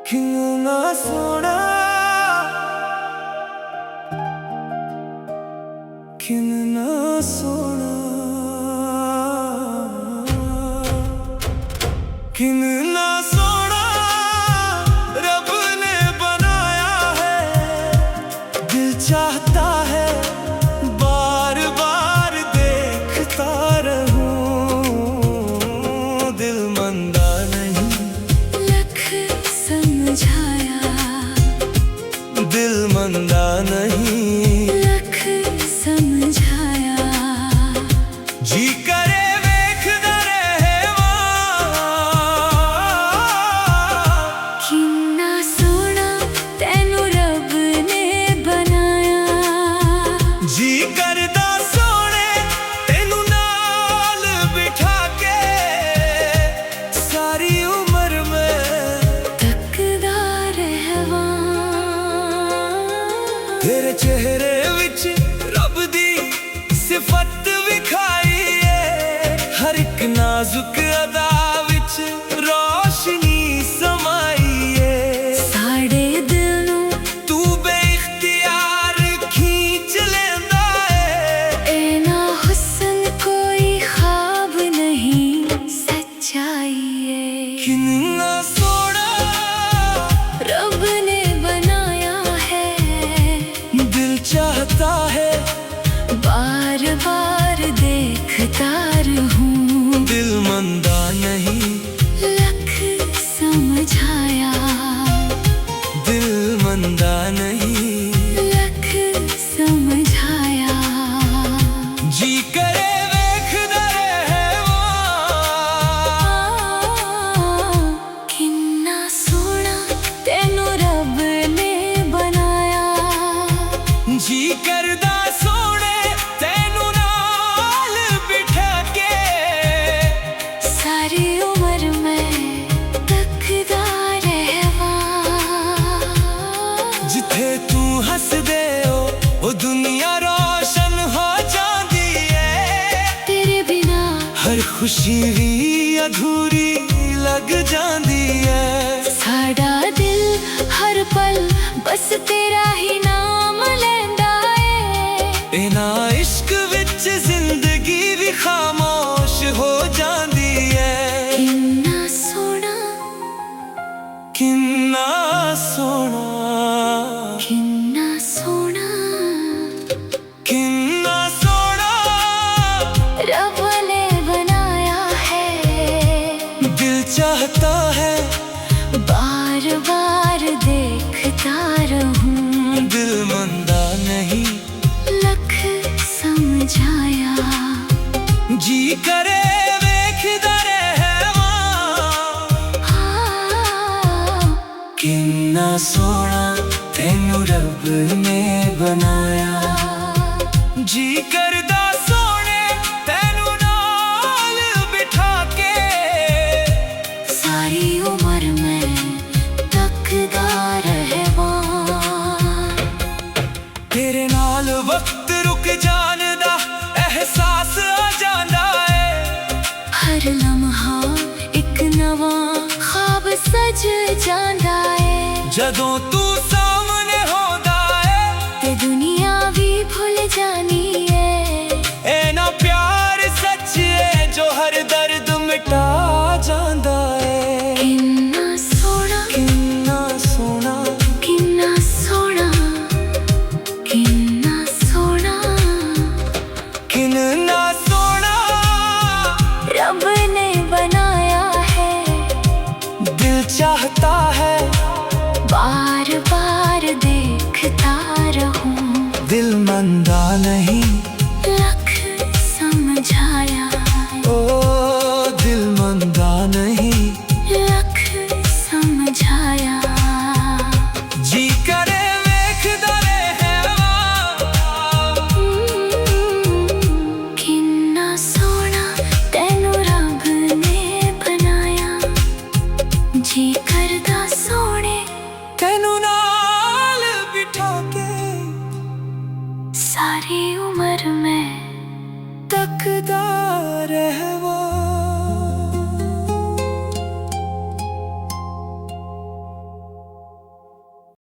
कितना सोना कितना सोना कितना सोना रब ने बनाया है। दिल चाहता है बार बार देखता रहूं। दिल मंदा नहीं लख समझाया, दिल मंदा नहीं लख समझाया। जी करे वेखदा रहवां। किन्ना सोना तेनू रब ने बनाया। जी करदा सोने तेनू नाल बिठा के सारी उम्र में तकदा रहवां। तेरे चेहरे विच रब दी सिफत विखाई है। हर एक नाजुक अदा विच रोशनी समाई है। साड़े दिल नू तू बेइख्तियार खींच लेंदा है। एना हुस्न कोई ख्वाब नहीं, सच्चाई है। कितना सोना रब ने बनाया है। दिल चाहता है बार बार देखता रहूं। दिल मंदा नहीं लख समझाया, दिल मंदा नहीं लख समझाया। जी करे वेखदा रहवां। किन्ना सोना तेनू रब ने बनाया। जी करदा सोने तेनू नाल बिठा के सारी उम्र में तकदा रहवां। जिथे तू हसदे हो वो दुनिया रोशन हो जाती है। तेरे बिना हर खुशी भी अधूरी लग जाती है। साड़ा दिल हर पल बस तेरा ही नाम लैंदा है। इना इश्क विच जिंदगी भी खामोश हो जाती है। किन्ना सोना, कितना सोना किन्ना सोना कितना सोना रब ने बनाया है। दिल चाहता है बार बार देखता रहूं। दिल मंदा नहीं लख समझाया, जी करे वेखदा रहवां। हाँ। कितना सोना तेनू रब ने बनाया। जी करदा सोने तेनू नाल बिठा के सारी उम्र में तकदा रहवां। तेरे नाल वक्त रुक जान दा एहसास आ जांदा है। हर लम्हा एक नवां ख्वाब सज जांदा है। जदों तू सामने होंदा है ते दुनिया भी भुल जानी है। ए ना प्यार सच है जो हर दर्द मिटा जांदा है। किन्ना सोना, कितना सोना किन्ना सोना, किन्ना सोना कितना सोना रब ने बनाया है। दिल चाहता है बार बार देखता रहूं। दिल मंदा नहीं लख समझाया, ओ दिल मंदा नहीं लख समझाया। जी करे वेखदा रहवां। किन्ना सोना तेनू रब ने बनाया। जी करदा सोने तेनू नाल बिठा के सारी उम्र में तकदा रहवां।